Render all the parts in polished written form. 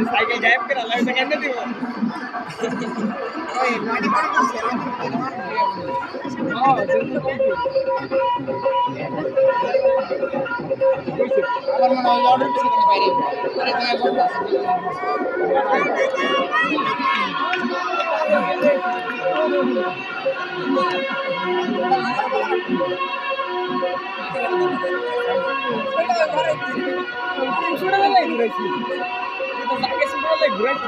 Cycle गायब करा light करने दियो ओए गाड़ी पर हां जल्दी আবার মনে হয় অর্ডার কিছু করে বাইরে আরে জায়গা কোনটা ছোটবেলায় ঘুরেছি এটা আগে ছোটবেলায় ঘুরেছি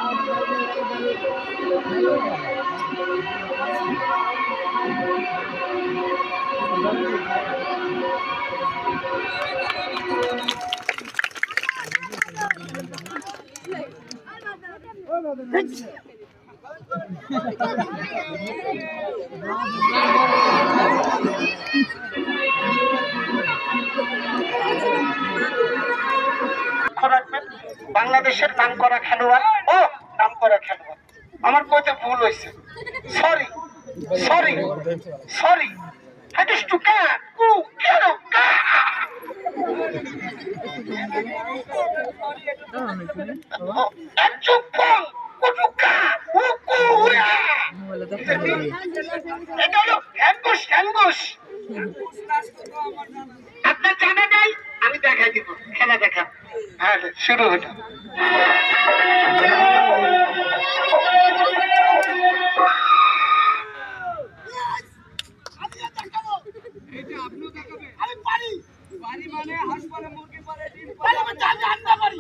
বাংলাদেশের নামকরা খেলোয়াড় ও নামকরা খেলোয়াড় আমার কইতে ভুল হইছে সরি সরি সরি হাদিস টু কা কু কেনো কা চুপ কর কুটুকা ও কু এটা হলো অ্যাম্বুশ অ্যাম্বুশ আপনি জানেন নাই আমি দেখাই দিব খেলা দেখা হ্যাঁ শুরু হলো মানে হাসপাতালে মুরগি পারে ডিম পারে আমি আন্ডা পারি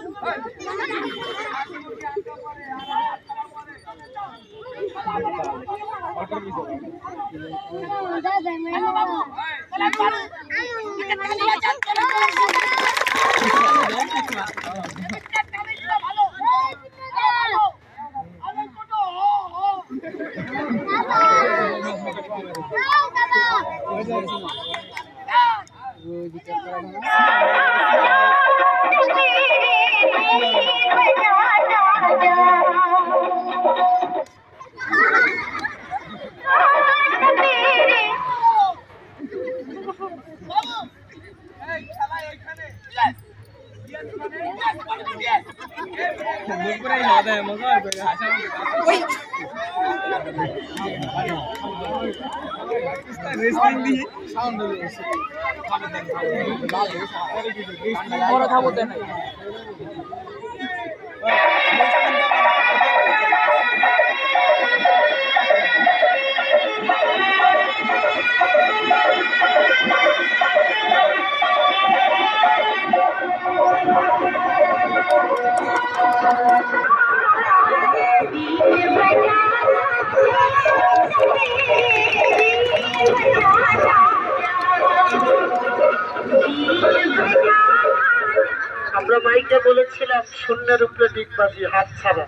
আমরা মাইকে বলেছিলাম শূন্যের উপরে ডিগবাজি হাত ছাড়া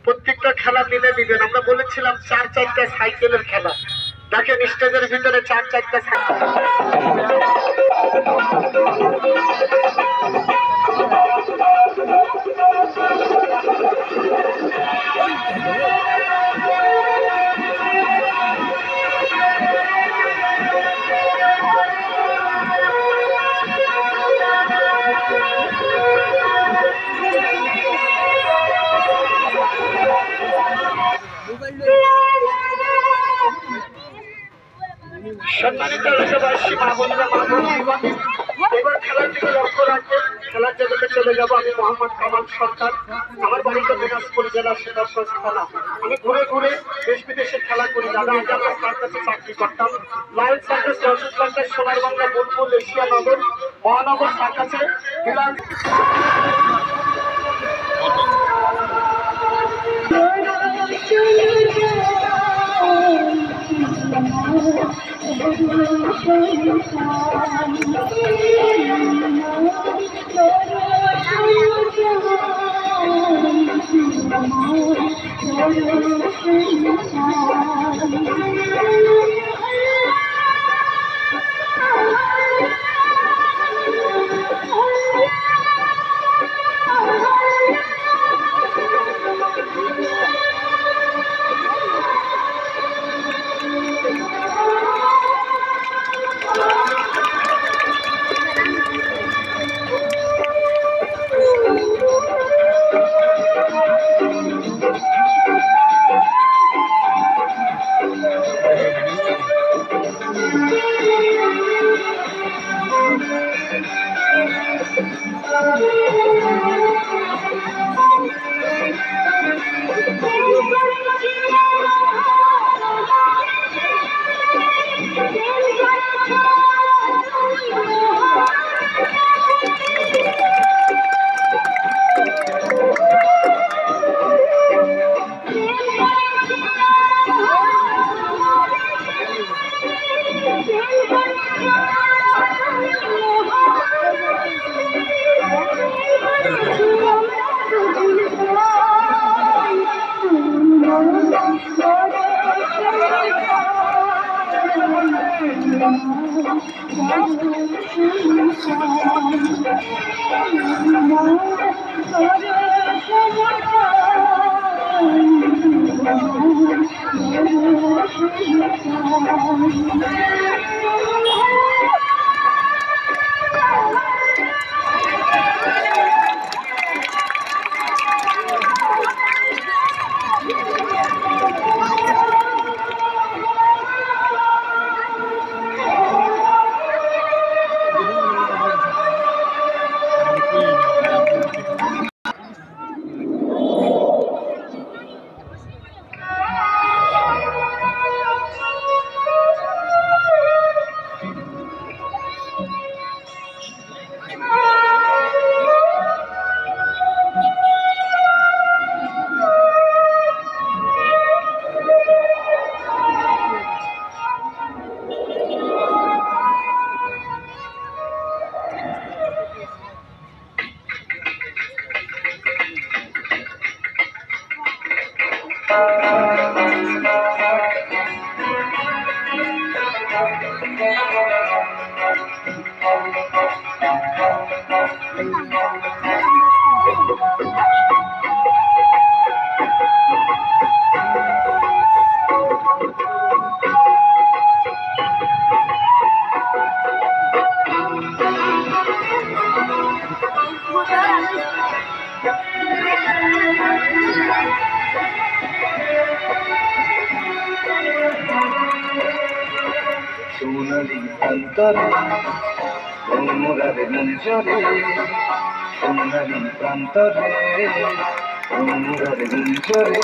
প্রত্যেকটা খেলা মিলে দিবেন আমরা বলেছিলাম 4-4টা সাইকেলের খেলা দেখেন স্টেজের ভিতরে 4-4টা সাইকেল সম্মানিত দেশবাসী মা বোনেরা এবার খেলার দিকে লক্ষ্য রাখবেন খেলার জগতে চলে যাবো আমি মোহাম্মদ কামাল সরকার আমার বাড়িতে দিনাজপুর জেলা সেনারগঞ্জ থানা আমি ঘুরে ঘুরে দেশ বিদেশের খেলা করি দাদা আগে আমরা সার্কাসে চাকরি করতাম লায়ন সার্কাস যশোর সার্কাস সোনার বাংলা বোলপুর এশিয়া নগর মহানগর সার্কাসে গেলাম চলে সোনালি প্রান্তরে মোরার গুঞ্জরে সোনালি প্রান্তরে মোরার গুঞ্জরে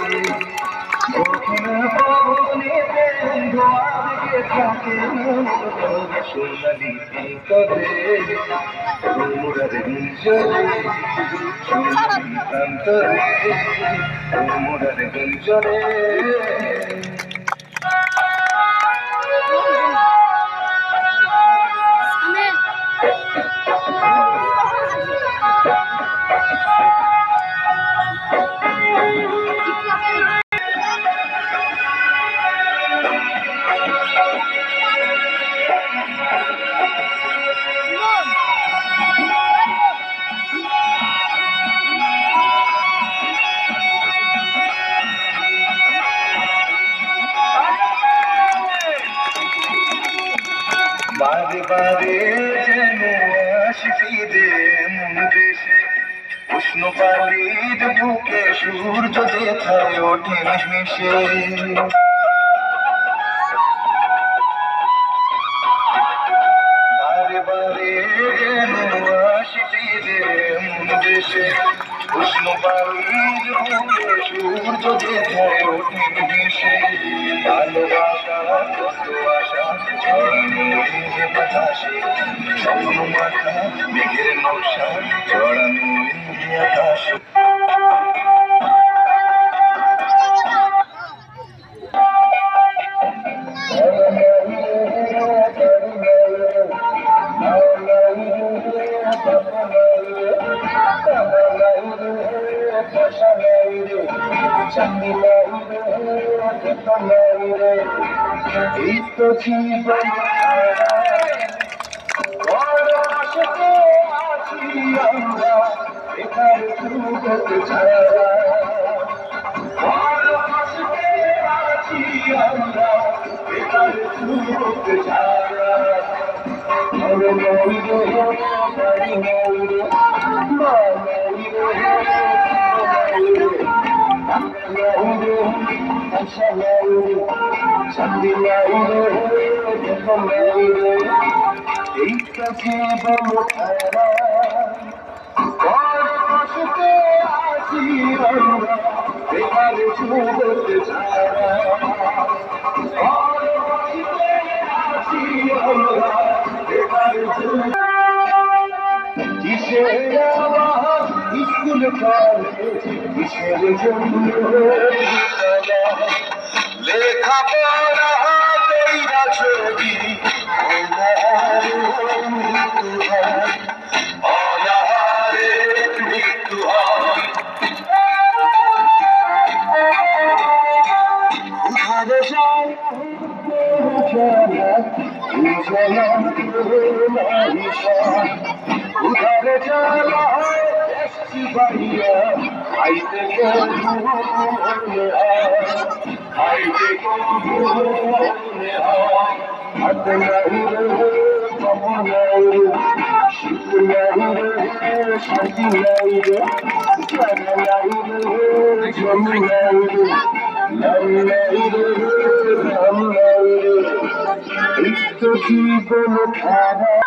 ওখানে পবনেতে ধোয়াকে থাকে সোনালি প্রান্তরে মোরার গুঞ্জরে সোনালি প্রান্তরে মোরার গুঞ্জরে বারে বারে যেন আসি ফিরে মন দেশে উষ্ণ পালির বুকে সূর্য যেথায় ওঠে হেসে বারে বারে যেন আসি ফিরে মন দেশে উষ্ণ পালির বুকে সূর্য যেথায় ওঠে হেসে ভালোবাসা কত আশা ছড়ানো বাতাসে স্বপ্ন মাথা মেঘের নকশা ছড়ানো আকাশে আশা নাই রে চাঁদি নাই রে কথা নাই রে এই তো জীবন বড় আশাতে আছি আমরা বেকার যুগত ছাড়া বড় আশাতে আছি আমরা বেকার যুগত ছাড়া মরে নাই রে বাড়ি নাই রে মা নাই রে আশা নাই রে চাঁদি নাই রে দেখা নাই রে এই তো জীবন ছাড়া বড় কষ্টে আছি আমরা বেকার যুগত ছাড়া বড় কষ্টে আছি আমরা বেকার যুগত কিসের আওয়াজ স্কুল কলেজ কিসের জন্য লেখাপড়া কইরা ছবি অনাহারে মৃত্যু হয় উঠারে যায় উধারে চলা এসছি বাড়িয়া আইতে আইতে হাত নাই রে কম নাই রে শীত নাই রে শান্তি নাই রে জ্ঞান নাই রে জমি নাই রে নাম নাই রে নাম নাই রে এই তো জীবন খারাপ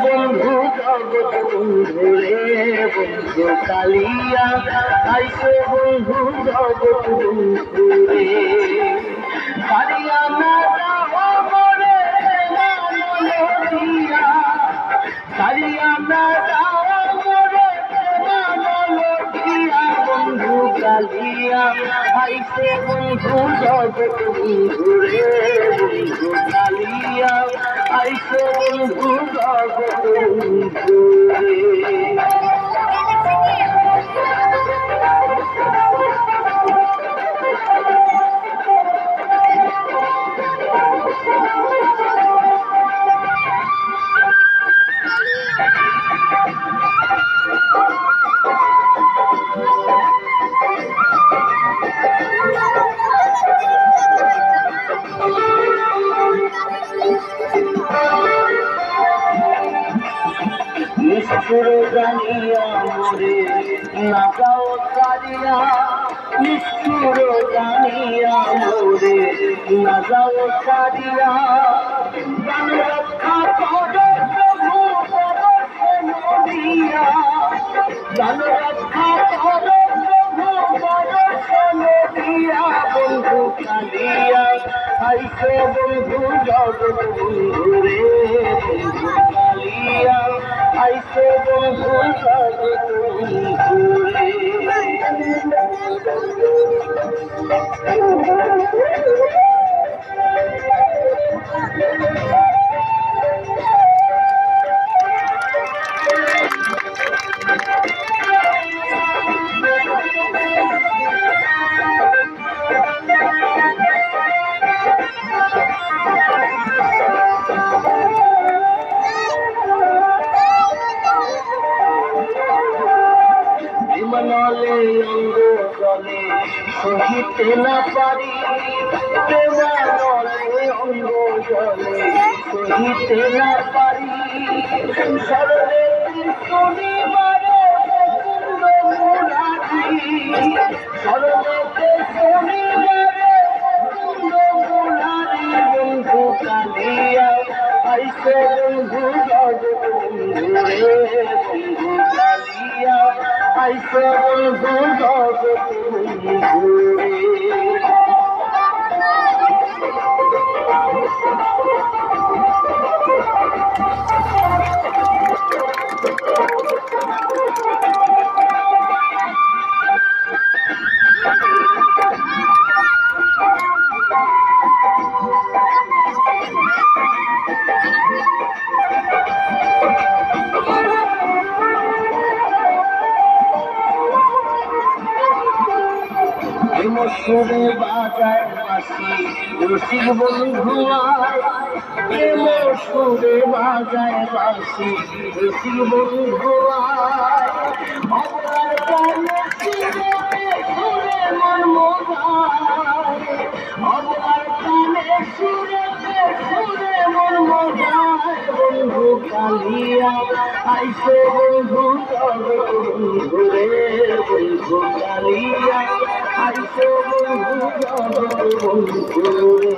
বন্ধু জগৎ বন্ধু রে বন্ধু কালিয়া আইসো বন্ধু জগৎ বন্ধু রে কালিয়া না যাও মরে মানলিয়া কালিয়া না যাও মরে মানলিয়া বন্ধু কালিয়া আইসো বন্ধু জগৎ বন্ধু রে বন্ধু কালিয়া আইসো বন্ধু জগৎ বন্ধু রে নিষ্ঠুর জানিয়া মোরে না যাও কারিয়া নিষ্ঠুর জানিয়া মোরে না যাও কারিয়া প্রাণ রক্ষা করো প্রভু বরসনিয়া প্রাণ রক্ষা করো প্রভু বরসনিয়া বন্ধু কালিয়া আইসো বন্ধু জগৎ বন্ধু রে বন্ধু কালিয়া আইসো বন্ধু জগৎ বন্ধু রে মনলে অঙ্গ জলে সহিতে না পারি প্রেমানলে অঙ্গ জলে সহিতে না পারি সরলে ত্রিশূলি মারে কুন্দ মুরারি সরলে ত্রিশূলি মারে কুন্দ মুরারি বন্ধু কালিয়া আইসো বন্ধু জগৎ বন্ধু রে সুরে বাজায় বাঁশি রসিক বন্ধু প্রেম সুরে বাজায় বাঁশি রসিক বন্ধু অপরার কানে সুরে সুরে মন মজায় অপরার কানে সুরে সুরে মন মজায় বন্ধু কালিয়া আইসে বন্ধু তবে বন্ধু রে বন্ধু কালিয়া আইসে বন্ধু বন্ধু রে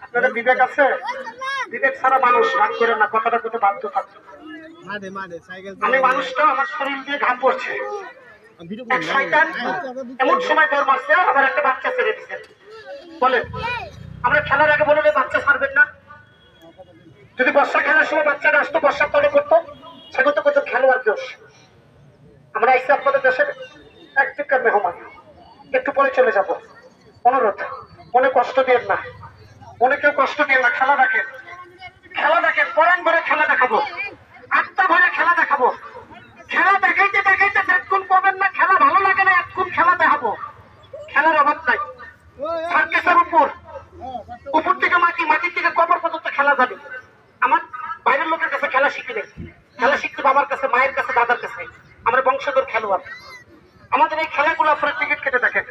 আপনাদের বিবেক আছে? বিবেক ছাড়া মানুষ রাগ করে না, কথাটা করতে বাধ্য থাকতো। আমি মানুষটা, আমার শরীর দিয়ে ঘাম পড়ছে। শয়তান এমন সময় দর মারছে, আবার একটা বাচ্চা ছেড়ে দিচ্ছে। বলেন, আমরা খেলার আগে বলে বাচ্চা ছাড়বেন না? যদি বর্ষা খেলার সময় বাচ্চারা আসতো, বর্ষার তলে করতো, সেগুলো তো কত খেলোয়াড় দোষ। আমরা এসে আপনাদের দেশের একদিককার মেহমান, একটু পরে চলে যাব। অনুরোধ, মনে কষ্ট দিয়ে না, মনে কেউ কষ্ট দিয়ে না। খেলা দেখেন, খেলা দেখেন, পরাণ ভরে খেলা দেখাবো, আত্মা ভরে খেলা দেখাবো। খেলা দেখাইতে দেখাইতে এতক্ষণ পাবেন না, খেলা ভালো লাগে না, এতক্ষণ খেলা দেখাবো। খেলার অভাব নাই। সার্কাসের উপর থেকে মাটি, মাটির থেকে কবর পর্যন্ত খেলা যাবে। আমার বাইরের লোকের কাছে খেলা শিখি নেই, খেলা শিখতে বাবার কাছে, মায়ের কাছে, দাদার কাছে। আমরা বংশধর খেলোয়াড়। আমাদের এই খেলাগুলো আপনারা টিকিট কেটে দেখেন।